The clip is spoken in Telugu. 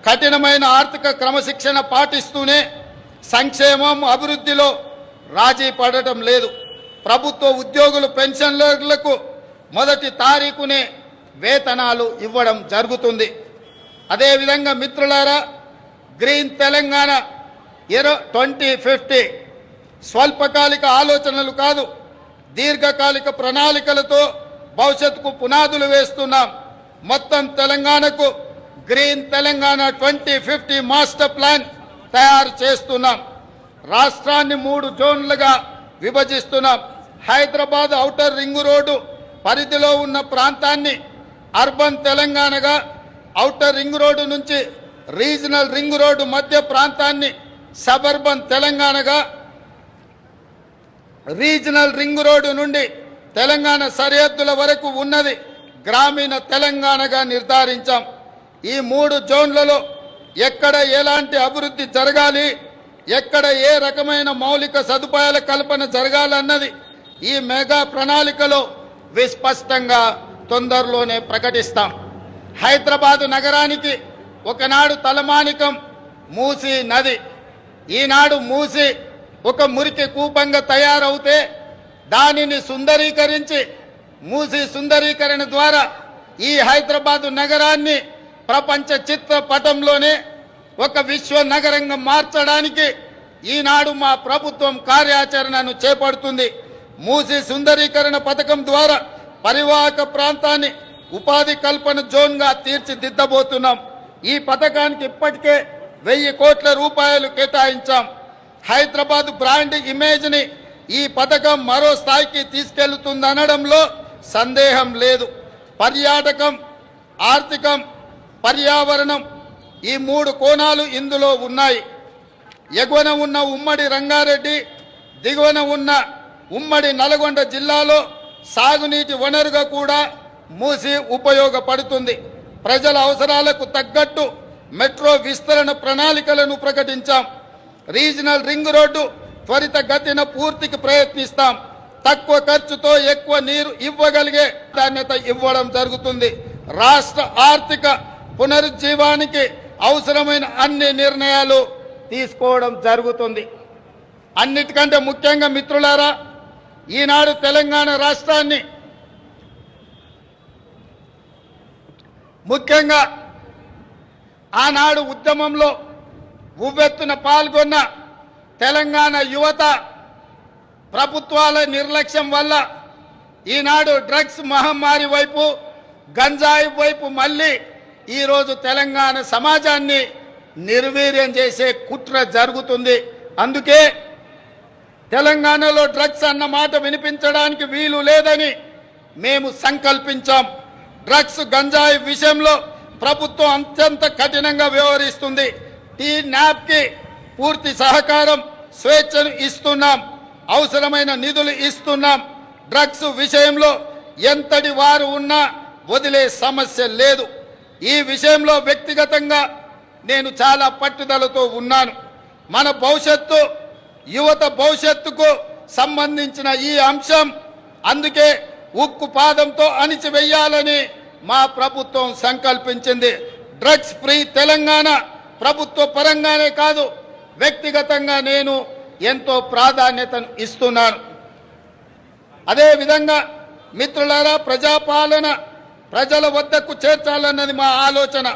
కఠినమైన ఆర్థిక క్రమశిక్షణ పాటిస్తూనే సంక్షేమం అభివృద్ధిలో రాజీ పడటం లేదు. ప్రభుత్వ ఉద్యోగులు పెన్షనర్లకు మొదటి తారీఖునే వేతనాలు ఇవ్వడం జరుగుతుంది. అదేవిధంగా మిత్రులారా, గ్రీన్ తెలంగాణ 2050 స్వల్పకాలిక ఆలోచనలు కాదు, దీర్ఘకాలిక ప్రణాళికలతో భవిష్యత్తుకు పునాదులు వేస్తున్నాం. మొత్తం తెలంగాణకు గ్రీన్ తెలంగాణ 2050 మాస్టర్ ప్లాన్ తయారు చేస్తున్నాం. రాష్ట్రాన్ని 3 జోన్లుగా విభజిస్తున్నాం. హైదరాబాద్ ఔటర్ రింగ్ రోడ్డు పరిధిలో ఉన్న ప్రాంతాన్ని అర్బన్ తెలంగాణగా, ఔటర్ రింగ్ రోడ్డు నుంచి రీజనల్ రింగ్ రోడ్డు మధ్య ప్రాంతాన్ని సబర్బన్ తెలంగాణగా, రీజనల్ రింగ్ రోడ్డు నుండి తెలంగాణ సరిహద్దుల వరకు ఉన్నది గ్రామీణ తెలంగాణగా నిర్ధారించాం. ఈ 3 జోన్లలో ఎక్కడ ఎలాంటి అభివృద్ధి జరగాలి, ఎక్కడ ఏ రకమైన మౌలిక సదుపాయాల కల్పన జరగాలన్నది ఈ మెగా ప్రణాళికలో విస్పష్టంగా తొందరలోనే ప్రకటిస్తాం. హైదరాబాదు నగరానికి ఒకనాడు తలమానికం మూసీ నది. ఈనాడు మూసీ ఒక మురికి కూపంగా తయారవుతే దానిని సుందరీకరించి, మూసీ సుందరీకరణ ద్వారా ఈ హైదరాబాదు నగరాన్ని ప్రపంచ చిత్రపటంలోనే ఒక విశ్వ నగరంగా మార్చడానికి ఈనాడు మా ప్రభుత్వం కార్యాచరణను చేపడుతుంది. మూసీ సుందరీకరణ పథకం ద్వారా పరివాహక ప్రాంతాన్ని ఉపాధి కల్పన జోన్గా తీర్చిదిద్దబోతున్నాం. ఈ పథకానికి ఇప్పటికే 1000 కోట్ల రూపాయలు కేటాయించాం. హైదరాబాద్ బ్రాండ్ ఇమేజ్ని ఈ పథకం మరో స్థాయికి తీసుకెళ్తుందనడంలో సందేహం లేదు. పర్యాటకం, ఆర్థికం, పర్యావరణం ఈ 3 కోణాలు ఇందులో ఉన్నాయి. ఎగువన ఉన్న ఉమ్మడి రంగారెడ్డి, దిగువన ఉన్న ఉమ్మడి నల్గొండ జిల్లాలో సాగునీటి వనరుగా కూడా మూసీ ఉపయోగపడుతుంది. ప్రజల అవసరాలకు తగ్గట్టు మెట్రో విస్తరణ ప్రణాళికలను ప్రకటించాం. రీజనల్ రింగ్ రోడ్డు త్వరితగతిన పూర్తికి ప్రయత్నిస్తాం. తక్కువ ఖర్చుతో ఎక్కువ నీరు ఇవ్వగలిగే ప్రాధాన్యత ఇవ్వడం జరుగుతుంది. రాష్ట్ర ఆర్థిక పునరుజ్జీవానికి అవసరమైన అన్ని నిర్ణయాలు తీసుకోవడం జరుగుతుంది. అన్నిటికంటే ముఖ్యంగా మిత్రులారా, ఈనాడు తెలంగాణ రాష్ట్రాన్ని ముఖ్యంగా ఆనాడు ఉద్యమంలో ఉవ్వెత్తున పాల్గొన్న తెలంగాణ యువత ప్రభుత్వాల నిర్లక్ష్యం వల్ల ఈనాడు డ్రగ్స్ మహమ్మారి వైపు, గంజాయి వైపు మళ్ళీ ఈరోజు తెలంగాణ సమాజాన్ని నిర్వీర్యం చేసే కుట్ర జరుగుతుంది. అందుకే తెలంగాణలో డ్రగ్స్ అన్న మాట వినిపించడానికి వీలు లేదని మేము సంకల్పించాం. డ్రగ్స్, గంజాయి విషయంలో ప్రభుత్వం అత్యంత కఠినంగా వ్యవహరిస్తుంది. టీ-న్యాప్కి పూర్తి సహకారం, స్వేచ్ఛను ఇస్తున్నాం. అవసరమైన నిధులు ఇస్తున్నాం. డ్రగ్స్ విషయంలో ఎంతటి వారు ఉన్నా వదిలే సమస్య లేదు. ఈ విషయంలో వ్యక్తిగతంగా నేను చాలా పట్టుదలతో ఉన్నాను. మన భవిష్యత్తు, యువత భవిష్యత్తుకు సంబంధించిన ఈ అంశం అందుకే ఉక్కు పాదంతో అణిచివేయాలని మా ప్రభుత్వం సంకల్పించింది. డ్రగ్స్ ఫ్రీ తెలంగాణ ప్రభుత్వ పరంగానే కాదు, వ్యక్తిగతంగా నేను ఎంతో ప్రాధాన్యతను ఇస్తున్నాను. అదేవిధంగా మిత్రులారా, ప్రజాపాలన ప్రజల వద్దకు చేర్చాలన్నది మా ఆలోచన.